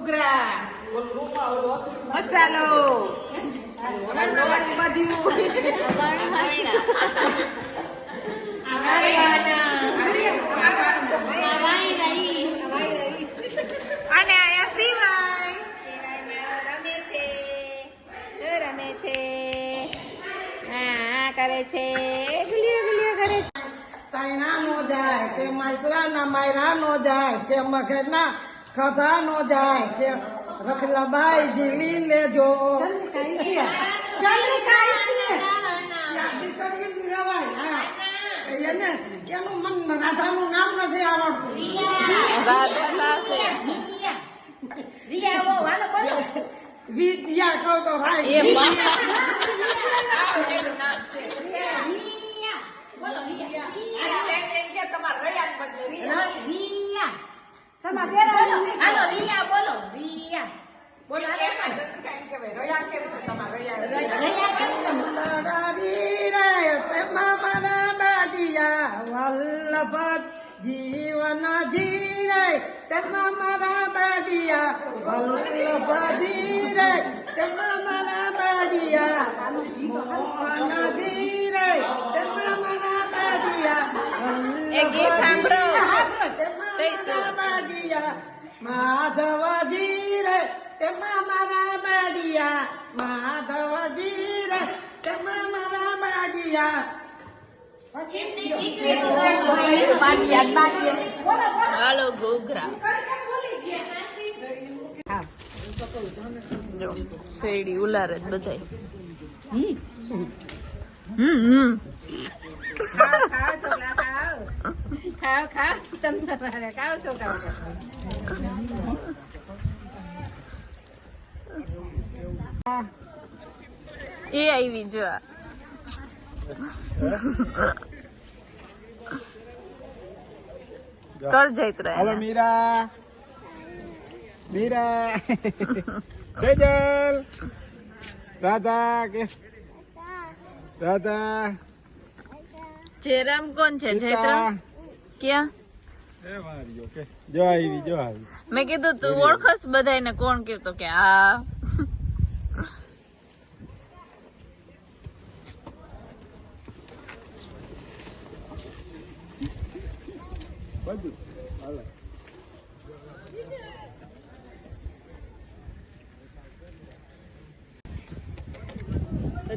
ઘૂઘરા મસાલો અને આયા સિવાય રમે છે જો રમે છે હા કરે છે ગુલિયો કરે છે કાયના નો જાય કે માસરાના માયરા નો જાય કે મગજના ખાધા નો જાય કે રખલાબાઈ જીલી લેજો યાદી કરી લેવાય હા એને એનું મન રાધાનું નામ નથી આવડતું વિદ્યા કહો તો ભાઈ વલ્લભ જીવન જીરે તેમાં મારા બાડિયા વલ્લભ જીરે તેમાં મારા બાડિયા મોહન જીરે તેમાં મારા બાડિયા માધવ જીરે તેમાં મારા બાડિયા માધવ જીરે તેમાં મારા બાડિયા હાલો ઘૂઘરા જો શેરડી ઉલારે જ બધાય એ આવી જો કર જઈત રહે हेलो मीरा मीरा सेजल राधा के राधा जयराम कौन છે જયરામ ક્યાં એ મારી ઓકે જો આવી મેં કીધું તું ઓળખસ બધાને કોણ કહેતો કે હા બધું હાલો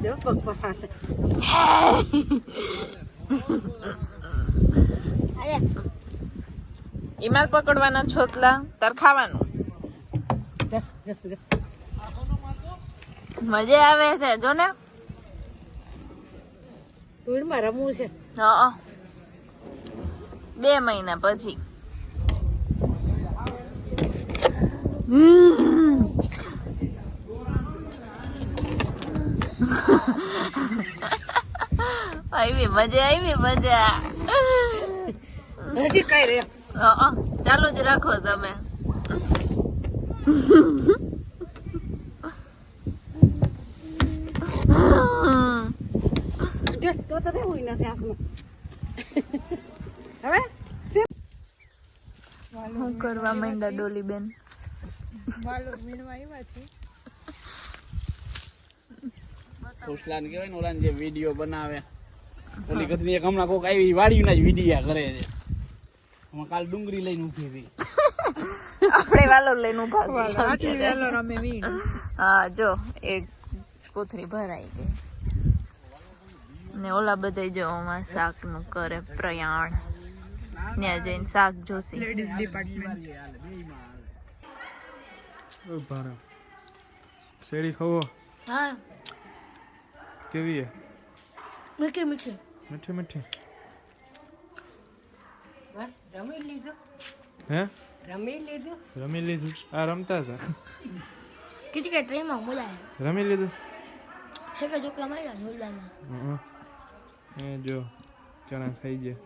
જો પગ પસાશે ઈમાર પકડવાના છોતલા તાર ખાવાનું મજા આવે છે જો ને ટૂરમાં રમવું છે હા 2 મહિના પછી આવી મજા હજી કઈ રે ચાલુ જ રાખો તમે તો રહેવું નથી આપણું હવે શું કરવા માંડ્યા ડોલી બેન વાલોર મીણવા આવ્યા છે ખુશલાન કહેવાય ને ઓલાને જે વિડીયો બનાવે ઓલી કથની એક હમણાં કોક આવી વાડીના જ વિડીયા કરે છે હમણાં કાલ ડુંગળી લઈને ઊભી હતી આપણે વાલોર લઈને ઉભા આટલી વેલો રમે મીણ હા જો એક કોથરી ભરાઈ ગઈ ને ઓલા બધા જો અમાર શાક નું કરે પ્રયાણ ત્યાં જઈને શાક જોશી લેડીઝ ડિપાર્ટમેન્ટ ભારા શેરડી ખાવો हाँ કેવી હે मीठे मीठे મીઠી મીઠી બસ રમી લીધું હે રમી લીધું આ રમતા હતા किसी के ट्रेन में मजा है રમી લીધું छे का जो कमाया जोरदार હં. એ જો ચણા ખાઈ ગયા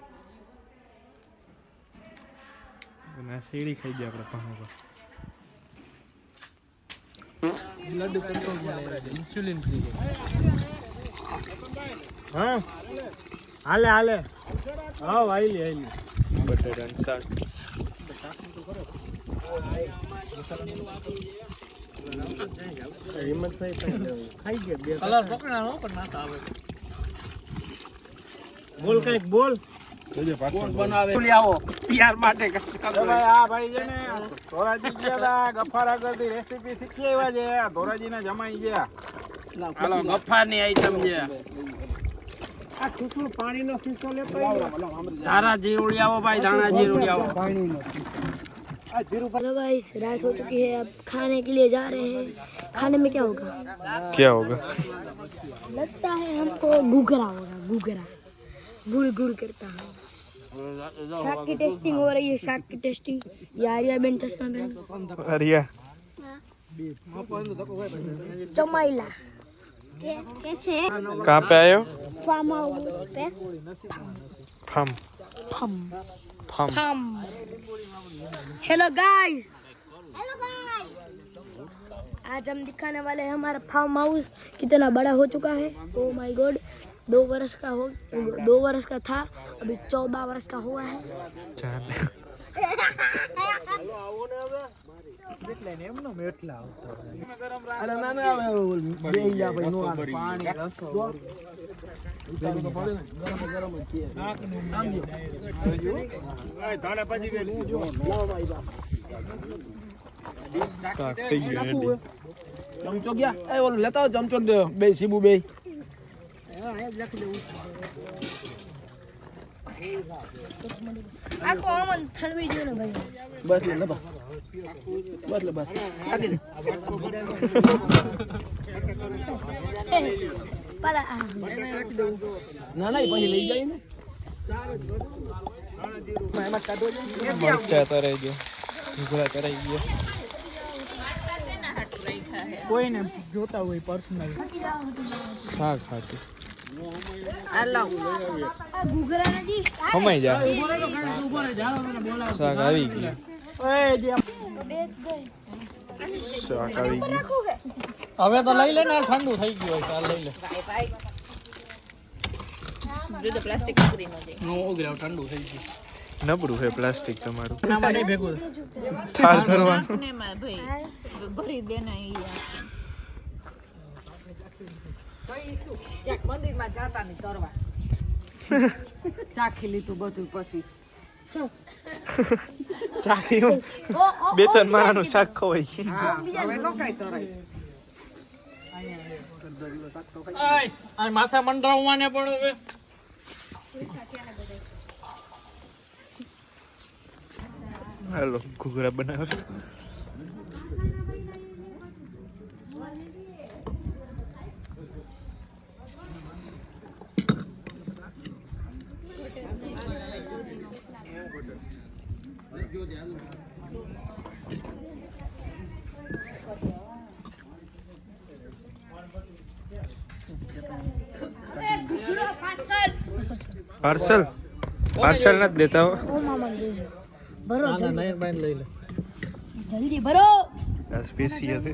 અને આ શેરડી ખાઈ ગયા આપણે પાણી પર બ્લડ કંટ્રોલ મળે ઇન્સ્યુલિન ફ્રી હા હાલે હાલે હા આઈલી બટેટાનું શાક કલર પકડાનો પણ નાતા આવે બોલ કઈક બોલ કોણ બનાવે આવો તૈયાર માટે ભાઈ આ ભાઈ છે ને ધોરાજી ગયા હતા ગફાર આગળથી રેસીપી શીખી આવ્યા છે ધોરાજી ના જમાઈ ગયા હાલો ગફારની આઈટમ છે આ કેટલું પાણીનો શીશો લેતો ધારા જીરુડી આવો ભાઈ ધાણા જીરુડી આવો हेलो गाइस रात हो चुकी है अब खाने के लिए जा रहे हैं खाने में क्या होगा क्या होगा? लगता है हमको घूघरा होगा घूघरा गुड़ गुड़ करता है शाक की टेस्टिंग हो रही है शाक की टेस्टिंग ये आर्या बेन चश्मा पहन अरिया चमाइला कैसे कहाँ पे आए हो? फार्म हाउस पे फम फम फम फम हेलो गाइस आज हम दिखाने वाले हैं हमारा फार्म हाउस कितना बड़ा हो चुका है ओ माय गॉड 2 वर्ष का था अभी 14 वर्ष का हुआ है અરે ના ના આવે બે જા ભાઈ નો આવે પાણી રસો ગરમ ગરમ જ છે ધાણા ભાજી ગઈ શાક થઈ ગયું ready. ચમચો ગયા એ ઓલો લેતા આવો ચમચો ને બે સીબુ બે આ કોમન થણવી જોઈએ ને ભાઈ બસ લે લબા બસ લે બસ કાકી દે પર ના ના પછી લઈ જાય ને મરચા તરાઈ ગયો ઘૂઘરા તરાઈ ગયો કોઈને જોતા હોય પર્સનલ શાક ખાતું ઘૂઘરા નથી ખમાઈ જા શાક આવી ગયું શાક આવી ગયું હવે તો લઈ લે ને ઠંડુ થઈ ગયું હોય ચાલ લઈ લે જો તો પ્લાસ્ટિક ઉતરી ન જાય નો ઉગરાવ ઠંડુ થઈ ગયું નબળું છે પ્લાસ્ટિક તમારું ના માટે ભેગું થાળ ધરવાનું ને માં ભાઈ ભરી દેના ઈ મંદિરમાં જાતા નહીં તરવા ચાખી લીધું બધું પછી ચાખ્યું બે ત્રણ મારાનું શાક ખવાઈ ગયું હવે નો કાંઈ તરાય આ માથા મંડરાવવા ને પણ હવે હાલો ઘૂઘરા બનાવે પાર્સલ પાર્સલ નથી દેતા હો ઓ મામા દે ભરો ના નયન ભાઈ લઈ લે જલ્દી ભરો આ સ્પેશિયલ છે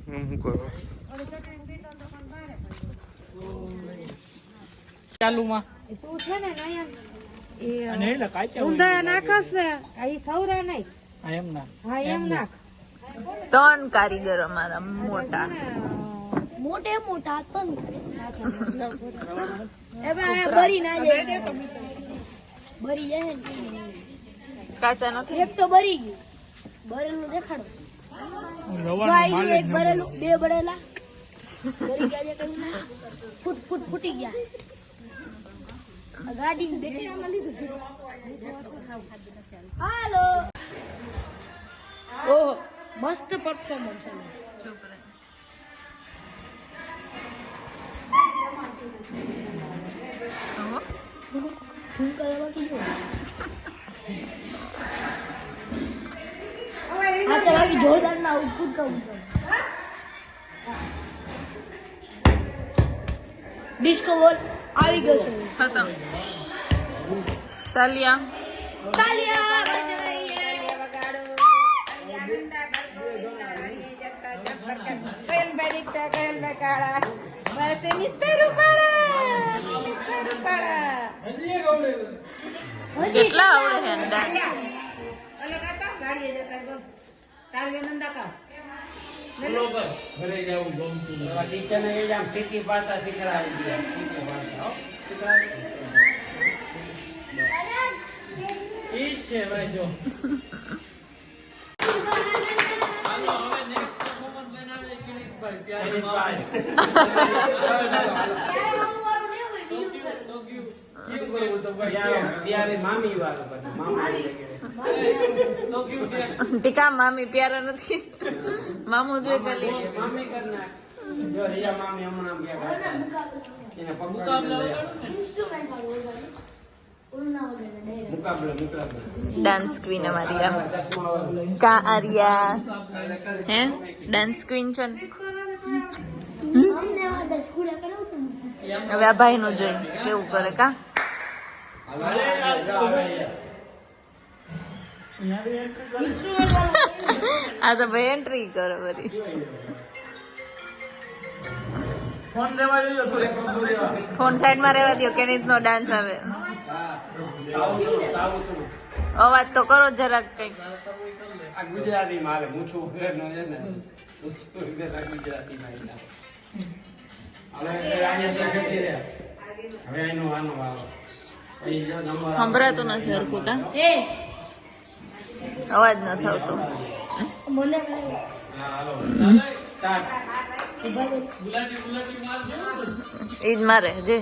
હું કરો ચાલુમાં તું છે ને નયન અને એટલે કાચા ઊંધા નાખસ ને આ ઈ સૌરા નહીં આ એમ ના હા એમ નાખ 3 કારીગર અમારા મોટા મોટે મોટા તન એ ભાઈ બરી ના જાય બરી જાય ને કાચા નથી એક તો બરી ગયું બરેલું દેખાડો જો આઈ ગયું એક બરેલું બે બરેલા બરી ગયા છે કયું ના ફૂટી ગયા આ ગાડી બેટરીમાં લીધું હાલો ઓહો મસ્ત પરફોર્મન્સ છે જોરદાર ના કૂદ કરું ડિસ્કો બોલ આવી ગયો છે ખતમ તાલિયા તાલિયા કેટલા આવડે છે ડાન્સ? ટીકા મામી પ્યારા નથી. મામુ જોઈ ખાલી ડાન્સ ક્વીન અમારી કા આર્યા હે ડાન્સ ક્વીન છો ને. હવે આ ભાઈ નું જોઈ કેવું કરે કા. આ તો ભાઈ એન્ટ્રી કરો બધી. ફોન સાઈડ માં રહેવા દો. કેનિત નો ડાન્સ આવે. અવાજ તો કરો જરાક કઈક. ગુજરાતી મારે મૂછું વગર નો છે ને ગુજરાતી સંભળાતું નથી હરખું કા. અવાજ ન થતો. ઈ જ મારે જે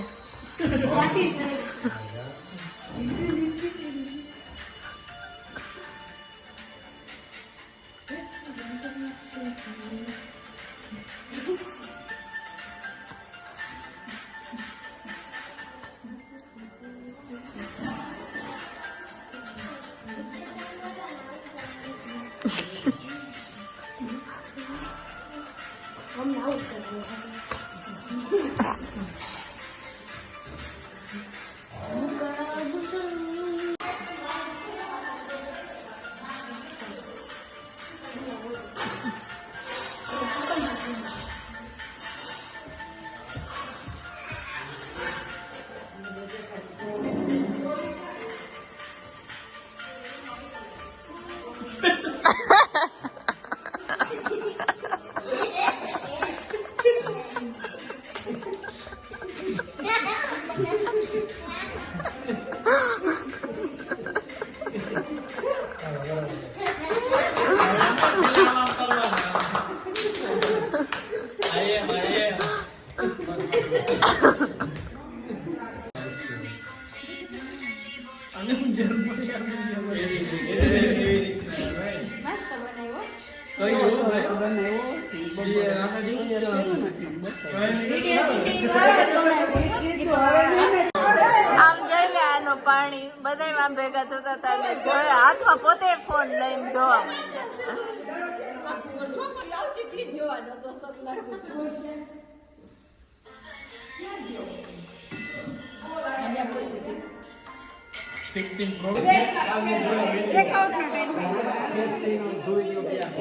આમ જઈ લે આનો પાણી બધા ભેગા થતા હતા જોડે હાથમાં પોતે ફોન લઈને જોવા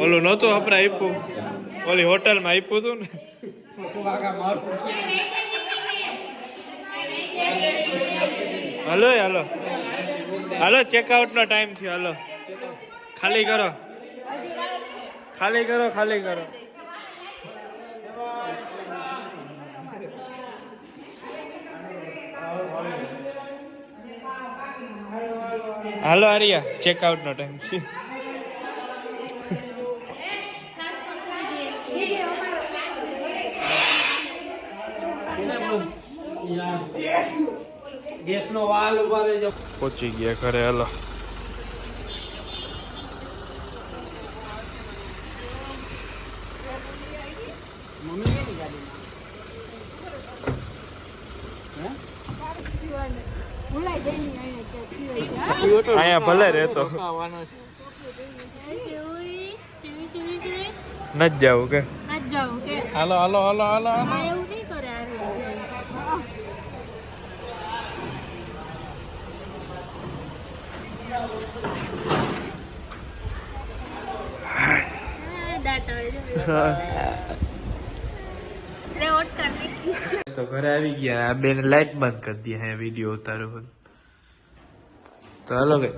ઓલું નહોતું આપણે આપ્યું, ઓલી હોટલમાં આપ્યું હતું ને. હાલો હાલો હાલો, ચેકઆઉટ નો ટાઈમ થયો. હાલો ખાલી કરો, ખાલી કરો, ખાલી કરો. હાલો આર્યા, ચેકઆઉટ નો ટાઈમ છે. ગેસ નો વાલ ઉભા રહેજો. પહોંચી ગયા ઘરે. હાલો અહીંયા ભલે રહેતો નથી જવું કે. હાલો હાલો હાલો હાલો હાલો. તો ઘરે આવી ગયા. આ બેન લાઈટ બંધ કરી દી. હે વિડીયો ઉતારો. તો હાલો ગઈ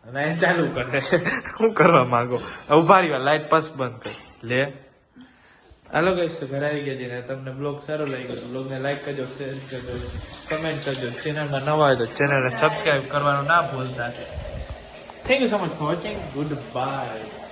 લાઈટ ચાલુ કરે છે શું કરવા માંગો ઉભા રહ્યો લાઈટ પાસ બંધ કર લે હાલો ગઈ તો ઘરે આવી ગયા છે તમને બ્લોગ સારો લાગ્યો તો બ્લોગને લાઈક કરજો શેર કરજો કમેન્ટ કરજો ચેનલમાં નવા હોય તો ચેનલને સબસ્ક્રાઇબ કરવાનું ના ભૂલતા thank you so much for watching good bye